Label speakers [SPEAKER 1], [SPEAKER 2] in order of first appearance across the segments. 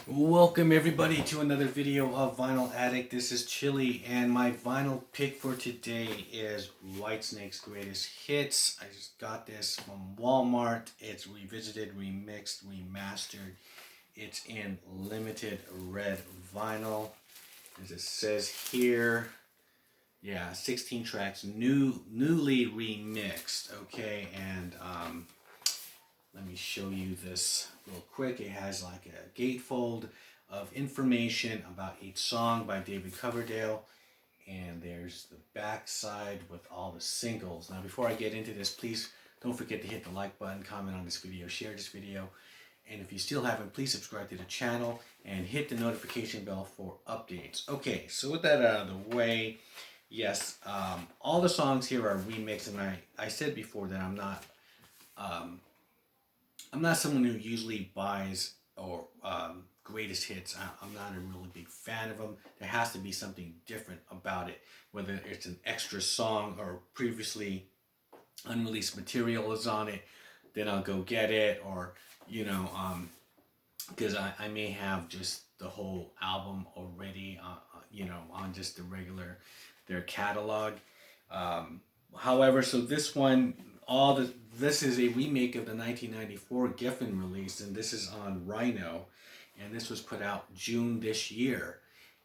[SPEAKER 1] Welcome everybody to another video of Vinyl Addict. This is Chili and my vinyl pick for today is Whitesnake's Greatest Hits. I just got this from Walmart. It's revisited, remixed, remastered. It's in limited red vinyl. As it says here, yeah, 16 tracks, newly remixed, okay, and let me show you this real quick. It has like a gatefold of information about each song by David Coverdale. And there's the back side with all the singles. Now before I get into this, please don't forget to hit the like button, comment on this video, share this video. And if you still haven't, please subscribe to the channel and hit the notification bell for updates. Okay, so with that out of the way, yes, all the songs here are remixed. And I said before that I'm not someone who usually buys or greatest hits. I'm not a really big fan of them. There has to be something different about it, whether it's an extra song or previously unreleased material is on it, then I'll go get it, or because I may have just the whole album already, on just the regular their catalog. However, so this one, this is a remake of the 1994 Geffen release, and this is on Rhino, and this was put out June this year,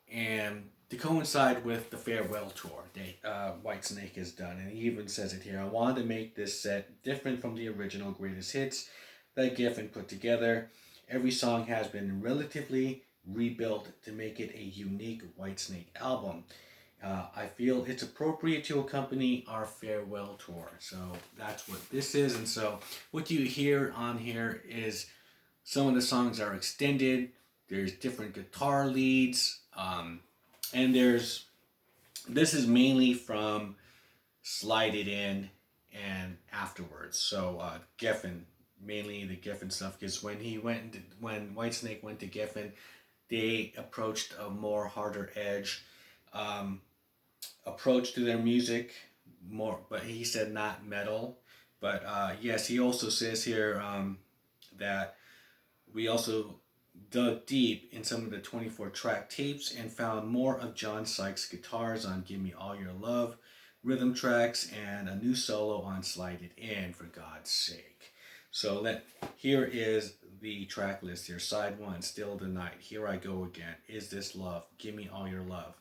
[SPEAKER 1] and to coincide with the farewell tour that Whitesnake has done, and he even says it here. I wanted to make this set different from the original greatest hits that Geffen put together. Every song has been relatively rebuilt to make it a unique Whitesnake album. I feel it's appropriate to accompany our farewell tour. So that's what this is. And so what you hear on here is some of the songs are extended. There's different guitar leads. And this is mainly from Slide It In and afterwards. So Geffen, mainly the Geffen stuff, because when Whitesnake went to Geffen, they approached a more harder edge approach to their music, more, but he said not metal. But yes, he also says here that we also dug deep in some of the 24 track tapes and found more of John Sykes' guitars on Give Me All Your Love, rhythm tracks, and a new solo on Slide It In, for God's sake. So here is the track list here. Side 1, Still the Night, Here I Go Again, Is This Love, Give Me All Your Love.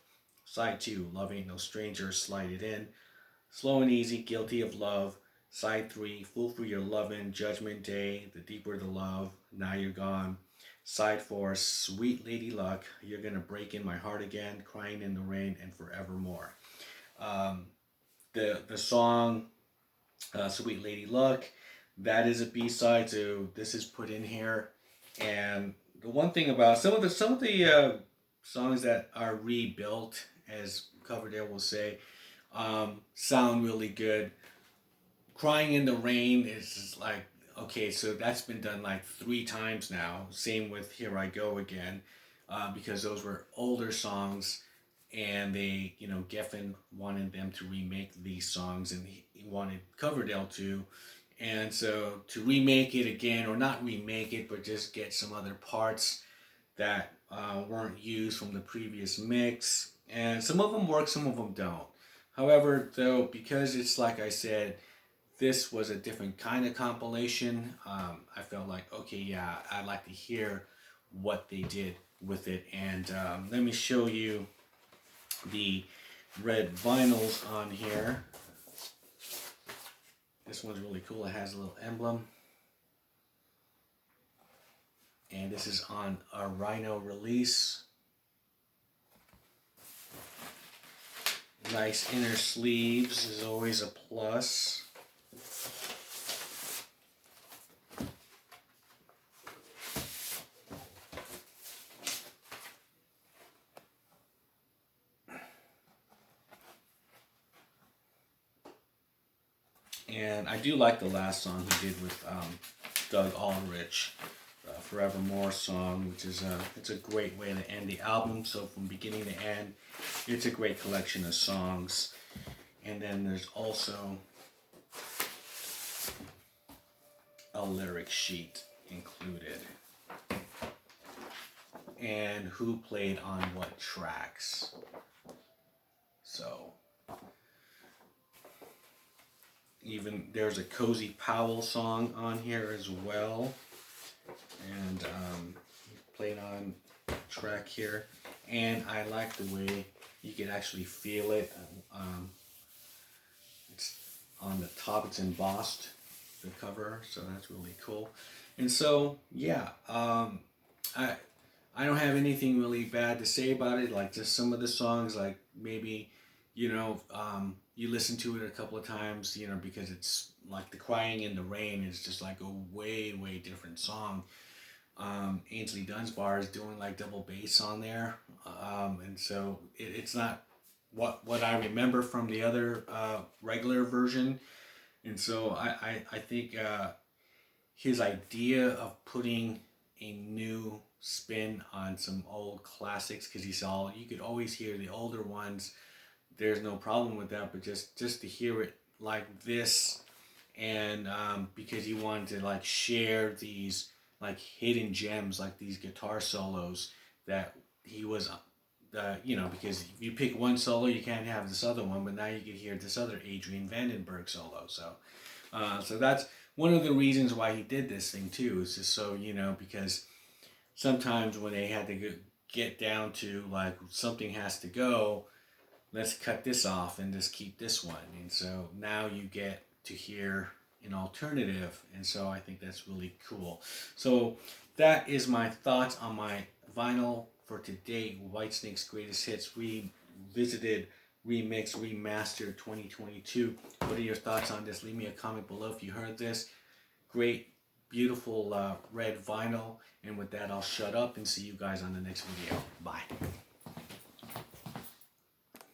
[SPEAKER 1] Side 2, Love Ain't No Stranger, Slide It In. Slow and Easy, Guilty of Love. Side 3, Fool for Your Lovin', Judgment Day, The Deeper the Love, Now You're Gone. Side 4, Sweet Lady Luck, You're Gonna Break in My Heart Again, Crying in the Rain, and Forevermore. The song Sweet Lady Luck, that is a B-side, so this is put in here. And the one thing about some of the songs that are rebuilt, as Coverdale will say, sound really good. Crying in the Rain is just like, okay, so that's been done like 3 times now. Same with Here I Go Again, because those were older songs, and they, Geffen wanted them to remake these songs, and he wanted Coverdale to. And so to remake it again, or not remake it, but just get some other parts that weren't used from the previous mix. And some of them work, some of them don't. However, though, because it's like I said, this was a different kind of compilation, I felt like, okay, yeah, I'd like to hear what they did with it. And let me show you the red vinyls on here. This one's really cool. It has a little emblem. And this is on a Rhino release. Nice inner sleeves is always a plus. And I do like the last song he did with Doug Aldrich, Forevermore song, which is it's a great way to end the album. So from beginning to end, it's a great collection of songs. And then there's also a lyric sheet included. and who played on what tracks. So even there's a Cozy Powell song on here as well, and played on track here. And I like the way you can actually feel it. It's on the top, it's embossed, the cover, so that's really cool. And so yeah, I don't have anything really bad to say about it. Like just some of the songs, like maybe, you listen to it a couple of times, because it's like the Crying in the Rain is just like a way different song. Ainsley Dunbar is doing like double bass on there, and so it's not what I remember from the other regular version. And so I think his idea of putting a new spin on some old classics, because you could always hear the older ones. There's no problem with that, but just to hear it like this, and because he wanted to like share these like hidden gems, like these guitar solos that he was, because if you pick one solo, you can't have this other one, but now you can hear this other Adrian Vandenberg solo. So that's one of the reasons why he did this thing too. Is just so because sometimes when they had to get down to like something has to go, let's cut this off and just keep this one. And so now you get to hear an alternative. And so I think that's really cool. So that is my thoughts on my vinyl for today. Whitesnake's Greatest Hits revisited, remixed, remastered 2022. What are your thoughts on this? Leave me a comment below if you heard this. Great, beautiful red vinyl. And with that, I'll shut up and see you guys on the next video. Bye.